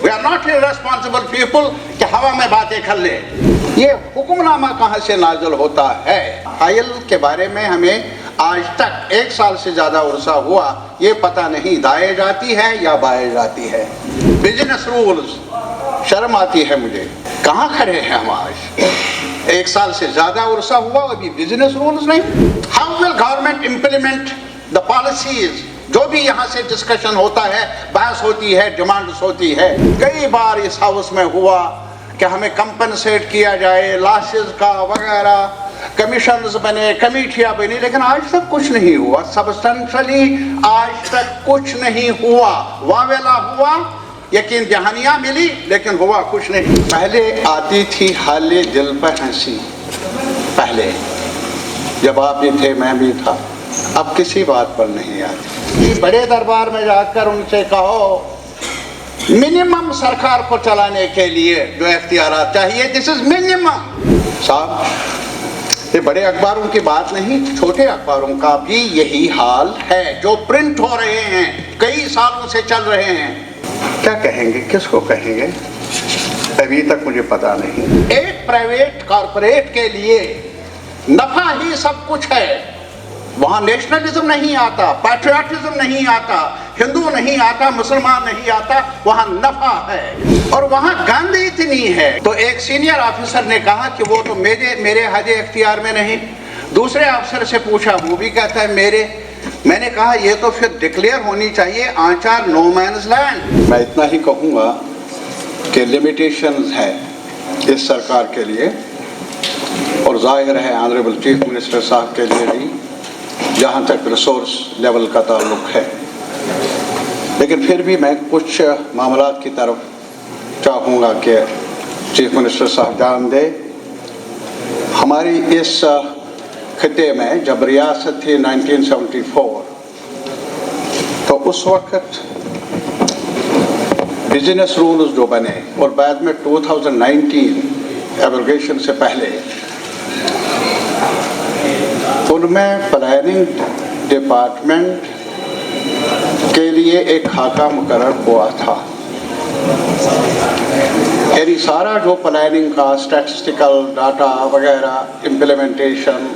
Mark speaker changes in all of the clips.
Speaker 1: We are not irresponsible people کہ ہوا میں باتیں کر لے. یہ حکمنامہ کہاں سے نازل ہوتا ہے؟ حائل کے بارے میں ہمیں آج تک 1 سال سے زیادہ عرصہ ہوا یہ پتہ نہیں دائیں جاتی ہے یا بائیں جاتی ہے. بزنس رولز، شرم آتی ہے مجھے، کہاں کھڑے ہیں ہم آج؟ 1 سال سے زیادہ عرصہ ہوا ابھی بزنس رولز نہیں. How will government implement the policies؟ جو بھی یہاں سے ڈسکشن ہوتا ہے، بحث ہوتی ہے، ڈیمانڈز ہوتی ہے. کئی بار اس ہاؤس میں ہوا کہ ہمیں کمپنسیٹ کیا جائے لاسز کا وغیرہ، کمیشنز بنے، کمیٹیاں بنی، لیکن آج تک کچھ نہیں ہوا. سبسٹنشلی آج تک کچھ نہیں ہوا. واویلا ہوا، یقین دہانیاں ملی، لیکن ہوا کچھ نہیں. پہلے آتی تھی حال دل پر ہنسی، پہلے جب آپ بھی تھے میں بھی تھا. اب کسی بات پر نہیں آتی. بڑے دربار میں جا کر ان سے کہو منیمم سرکار کو چلانے کے لیے جو اختیارات چاہیے، دس از منیمم. صاحب یہ بڑے اخباروں کی بات نہیں، چھوٹے اخباروں کا بھی یہی حال ہے جو پرنٹ ہو رہے ہیں، کئی سالوں سے چل رہے ہیں. کیا کہیں گے، کس کو کہیں گے، ابھی تک مجھے پتا نہیں. ایک پرائیویٹ کارپوریٹ کے لیے نفع ہی سب کچھ ہے. وہاں نیشنلزم نہیں آتا، پیٹریاٹزم نہیں آتا، ہندو نہیں آتا، مسلمان نہیں آتا، وہاں نفع ہے. اور وہاں گند اتنی ہے. تو ایک سینئر آفیسر نے کہا کہ وہ تو میرے حد اختیار میں نہیں. دوسرے آفیسر سے پوچھا، وہ بھی کہتا ہے میرے. میں نے کہا یہ تو پھر ڈکلیئر ہونی چاہیے آنچار نو مینز لینڈ. میں اتنا ہی کہوں گا کہ لمیٹیشنز ہے اس سرکار کے لیے، اور ظاہر ہے آنریبل چیف منسٹر صاحب کے لیے بھی، جہاں تک ریسورس لیول کا تعلق ہے. لیکن پھر بھی میں کچھ معاملات کی طرف چاہوں گا کہ چیف منسٹر صاحب جان دے. ہماری اس خطے میں جب ریاست تھی 1974، تو اس وقت بزنس رولز جو بنے اور بعد میں 2019 ایبروگیشن سے پہلے، ان میں پلاننگ ڈپارٹمنٹ کے لیے ایک خاکہ مقرر ہوا تھا. یعنی سارا جو پلاننگ کا اسٹیٹسٹیکل ڈاٹا وغیرہ، امپلیمنٹیشن،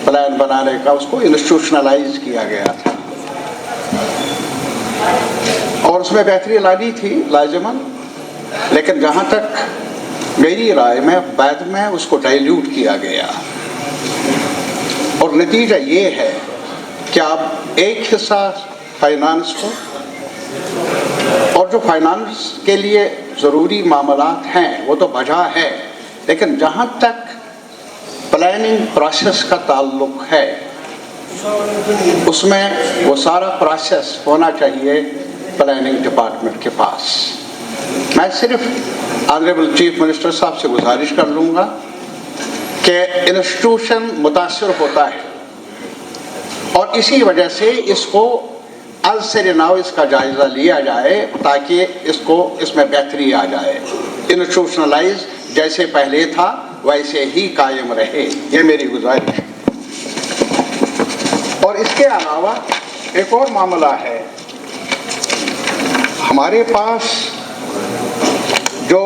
Speaker 1: پلان بنانے کا، اس کو انسٹیٹیوشنلائز کیا گیا تھا. اور اس میں بہتری لانی تھی لازماً، لیکن جہاں تک میری رائے میں بعد میں اس کو ڈائلیوٹ کیا گیا. اور نتیجہ یہ ہے کہ اب ایک حصہ فائنانس کو، اور جو فائنانس کے لیے ضروری معاملات ہیں وہ تو بجا ہے، لیکن جہاں تک پلاننگ پروسیس کا تعلق ہے اس میں وہ سارا پروسیس ہونا چاہیے پلاننگ ڈپارٹمنٹ کے پاس. میں صرف آنریبل چیف منسٹر صاحب سے گزارش کر لوں گا کہ انسٹیٹیوشن متاثر ہوتا ہے، اور اسی وجہ سے اس کو از سے ناؤ اس کا جائزہ لیا جائے تاکہ اس میں بہتری آ جائے. انسٹیٹیوشنلائز جیسے پہلے تھا ویسے ہی قائم رہے، یہ میری گزارش. اور اس کے علاوہ ایک اور معاملہ ہے. ہمارے پاس جو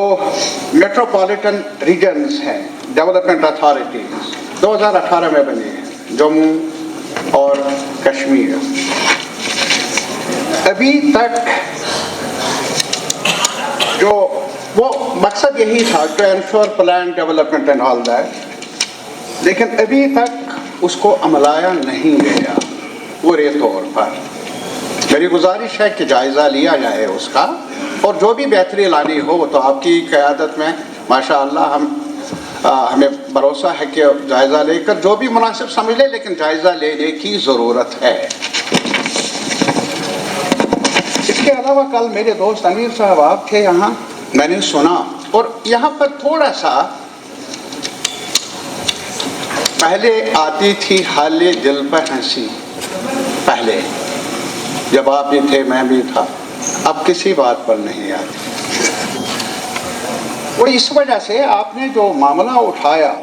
Speaker 1: میٹروپولیٹن ریجنز ہیں، ڈیولپمنٹ اتھارٹیز 2018 میں بنی ہیں، جموں اور کشمیر. ابھی تک جو وہ مقصد یہی تھا to ensure plan development and all that, لیکن ابھی تک اس کو عملایا نہیں گیا پورے طور پر. میری گزارش ہے کہ جائزہ لیا جائے اس کا، اور جو بھی بہتری لانی ہو وہ تو آپ کی قیادت میں ماشاء اللہ ہمیں بھروسہ ہے کہ جائزہ لے کر جو بھی مناسب سمجھ لے، لیکن جائزہ لینے کی ضرورت ہے. اس کے علاوہ کل میرے دوست امیر صاحب آپ تھے یہاں، میں نے سنا، اور یہاں پر تھوڑا سا پہلے آتی تھی حال دل پر ہنسی، پہلے جب آپ بھی تھے میں بھی تھا، اب کسی بات پر نہیں آتی. اور اس وجہ سے آپ نے جو معاملہ اٹھایا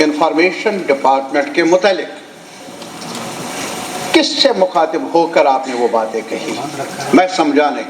Speaker 1: انفارمیشن ڈپارٹمنٹ کے متعلق، کس سے مخاطب ہو کر آپ نے وہ باتیں کہی، میں سمجھا نہیں.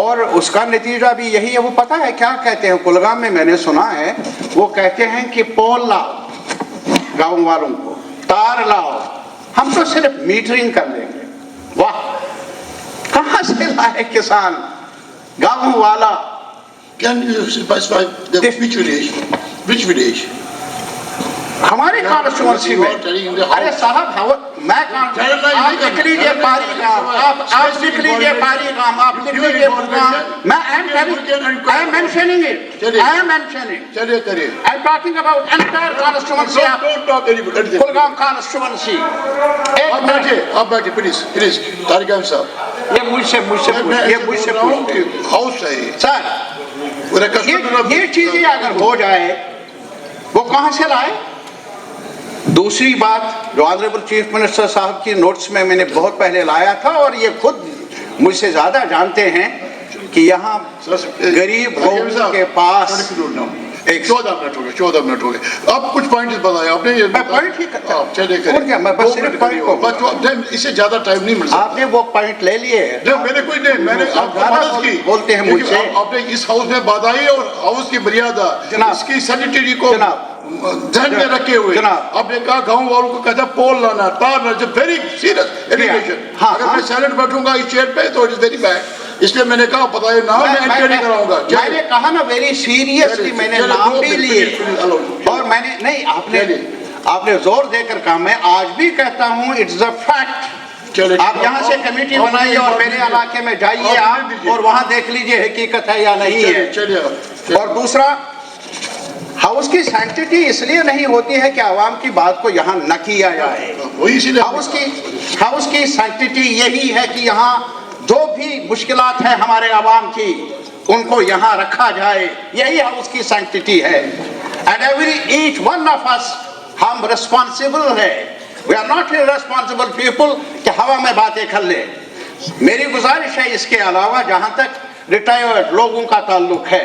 Speaker 1: اور اس کا نتیجہ بھی یہی ہے. وہ پتہ ہے کیا کہتے ہیں کلگام میں, میں نے سنا ہے وہ کہتے ہیں کہ پول لاؤ گاؤں والوں کو, تار لاؤ, ہم تو صرف میٹرنگ کر لیں گے. واہ, کہاں سے لائے کسان گاؤں والا؟
Speaker 2: Can you specify which village? Which village?
Speaker 1: ہمارے کانسٹیچوئنسی میں. ارے صاحب میں آپ لکھ لیجیے پاری گام, آپ لکھ لیجیے پاری گام, آپ لکھ لیجیے کلگام. میں I am mentioning it. I am mentioning.
Speaker 2: چلیے کریے.
Speaker 1: I am talking about entire constituency.
Speaker 2: Don't talk anybody.
Speaker 1: Kulgam constituency.
Speaker 2: آپ بیٹھے, آپ بیٹھے پلیز پلیز. طارق احمد صاحب,
Speaker 1: یہ مجھ سے پوچھتے
Speaker 2: ہاؤس ہے
Speaker 1: سر. یہ چیزیں اگر ہو جائے وہ کہاں سے لائے؟ دوسری بات جو آنریبل چیف منسٹر صاحب کی نوٹس میں نے بہت پہلے لایا تھا, اور یہ خود مجھ سے زیادہ جانتے ہیں کہ یہاں غریب لوگوں کے پاس
Speaker 2: 14 منٹ ہو گئے. آپ کچھ پوائنٹس بتائے آپ نے.
Speaker 1: میں پوائنٹ ہی کرتا ہوں.
Speaker 2: چلے
Speaker 1: کیا میں بس صرف پوائنٹ کو,
Speaker 2: اس سے زیادہ ٹائم نہیں مل سکتا.
Speaker 1: آپ نے وہ پوائنٹ لے لیے.
Speaker 2: میں نے کوئی نہیں, میں نے آپ کو مدد کی.
Speaker 1: بولتے ہیں مجھ سے
Speaker 2: آپ نے اس ہاؤس میں بات آئی اور ہاؤس کی مریادہ اس کی سینیٹری کو ذہن میں رکھے ہوئے آپ نے کہا گاؤں والوں کو کہتا پول لانا, تار لانا, ویری سیریس ایلیگیشن. اگر میں سائلنٹ بیٹھوں گا اس چیئر پہ تو اٹ از ویری بیڈ. اس لیے میں نے کہا بتائیے نام, میں انکوائری کراؤں گا.
Speaker 1: میں نے کہا نا ویری سیریسلی, میں نے نام بھی لیے اور میں نے نہیں, آپ نے زور دے کر کہا. میں آج بھی کہتا ہوں اٹس اے فیکٹ. آپ یہاں سے کمیٹی بنائیے اور میرے علاقے میں جائیے آپ اور وہاں دیکھ لیجئے حقیقت ہے یا نہیں ہے. اور دوسرا, ہاؤس کی سینکٹیٹی اس لیے نہیں ہوتی ہے کہ عوام کی بات کو یہاں نہ کیا جائے. ہاؤس کی سینکٹیٹی یہی ہے کہ یہاں جو بھی مشکلات ہیں ہمارے عوام کی ان کو یہاں رکھا جائے. یہی ہاؤس کی سینکٹیٹی ہے. And every each one of us, ہم ریسپانسبل ہے. We are not irresponsible people کہ ہوا میں باتیں کر لیں. میری گزارش ہے اس کے علاوہ جہاں تک ریٹائرڈ لوگوں کا تعلق ہے,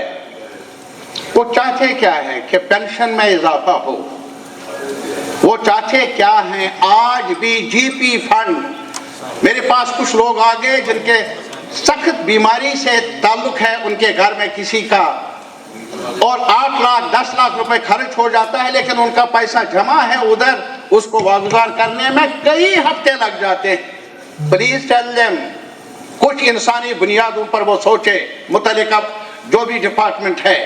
Speaker 1: وہ چاہتے کیا ہے کہ پینشن میں اضافہ ہو. وہ چاہتے کیا ہیں, آج بھی جی پی فنڈ, میرے پاس کچھ لوگ آگے جن کے سخت بیماری سے تعلق ہے ان کے گھر میں کسی کا, اور 8 لاکھ 10 لاکھ روپے خرچ ہو جاتا ہے, لیکن ان کا پیسہ جمع ہے ادھر, اس کو واگزار کرنے میں کئی ہفتے لگ جاتے ہیں. پلیز ٹیل دیم, کچھ انسانی بنیادوں پر وہ سوچے متعلقہ جو بھی ڈپارٹمنٹ ہے.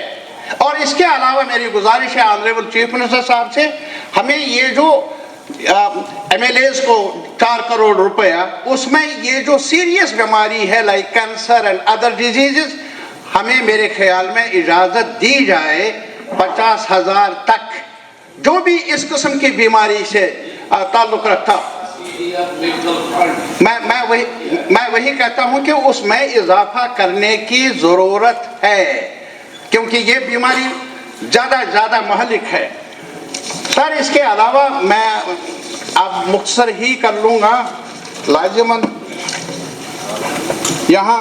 Speaker 1: اور اس کے علاوہ میری گزارش ہے آنریبل چیف منسٹر صاحب سے, ہمیں یہ جو ایم ایل ایز کو 4 کروڑ روپیہ, اس میں یہ جو سیریس بیماری ہے like cancer and other diseases, ہمیں میرے خیال میں اجازت دی جائے 50,000 تک جو بھی اس قسم کی بیماری سے تعلق رکھتا. میں وہی کہتا ہوں کہ اس میں اضافہ کرنے کی ضرورت ہے کیونکہ یہ بیماری زیادہ مہلک ہے. سر اس کے علاوہ میں اب مختصر ہی کر لوں گا, لازماً یہاں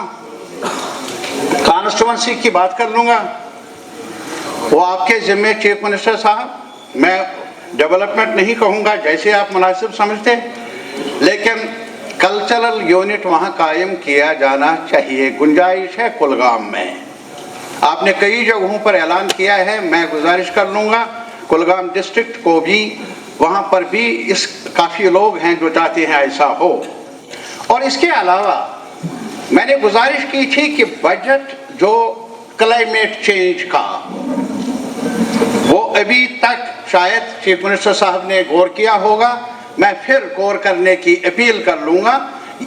Speaker 1: کانسٹیچوئنسی کی بات کر لوں گا. وہ آپ کے ذمہ چیف منسٹر صاحب, میں ڈیولپمنٹ نہیں کہوں گا جیسے آپ مناسب سمجھتے, لیکن کلچرل یونٹ وہاں قائم کیا جانا چاہیے. گنجائش ہے کلگام میں, آپ نے کئی جگہوں پر اعلان کیا ہے. میں گزارش کر لوں گا کلگام ڈسٹرکٹ کو بھی, وہاں پر بھی اس کافی لوگ ہیں جو چاہتے ہیں ایسا ہو. اور اس کے علاوہ میں نے گزارش کی تھی کہ بجٹ جو کلائمیٹ چینج کا, وہ ابھی تک شاید چیف منسٹر صاحب نے غور کیا ہوگا, میں پھر غور کرنے کی اپیل کر لوں گا.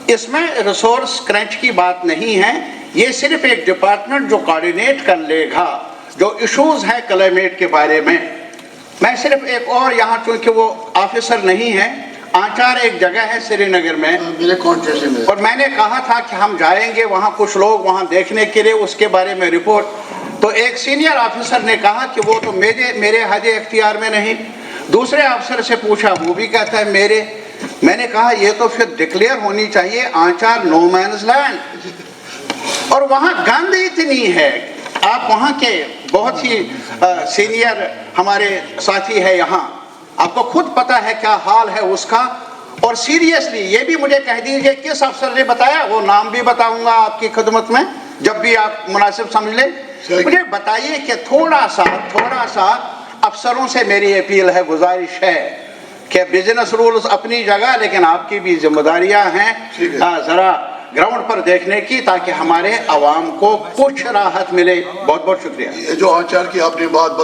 Speaker 1: اس میں ریسورس کرنچ کی بات نہیں ہے, یہ صرف ایک ڈپارٹمنٹ جو کوارڈینیٹ کر لے گا جو ایشوز ہیں کلائمیٹ کے بارے میں. میں صرف ایک اور یہاں چونکہ وہ آفیسر نہیں ہے, آنچار ایک جگہ ہے سری نگر میں, اور میں نے کہا تھا کہ ہم جائیں گے وہاں, کچھ لوگ وہاں دیکھنے کے لیے, اس کے بارے میں رپورٹ. تو ایک سینئر آفیسر نے کہا کہ وہ تو میرے حد اختیار میں نہیں. دوسرے آفیسر سے پوچھا, وہ بھی کہتا ہے میرے. میں نے کہا یہ تو پھر ڈکلیئر ہونی چاہیے آنچار نو مینز لینڈ, اور وہاں گند اتنی ہے. آپ وہاں کے بہت ہی سینئر ہمارے ساتھی ہے یہاں, آپ کو خود پتا ہے کیا حال ہے اس کا. اور سیریسلی یہ بھی مجھے کہہ دیجئے کس افسر نے بتایا, وہ نام بھی بتاؤں گا آپ کی خدمت میں, جب بھی آپ مناسب سمجھ لیں مجھے بتائیے کہ تھوڑا سا افسروں سے میری اپیل ہے، گزارش ہے کہ بزنس رولز اپنی جگہ، لیکن آپ کی بھی ذمہ داریاں ہیں ذرا گراؤنڈ پر دیکھنے کی، تاکہ ہمارے عوام کو کچھ راحت ملے۔ بہت بہت شکریہ۔
Speaker 2: یہ جو آچار کی آپ نے بات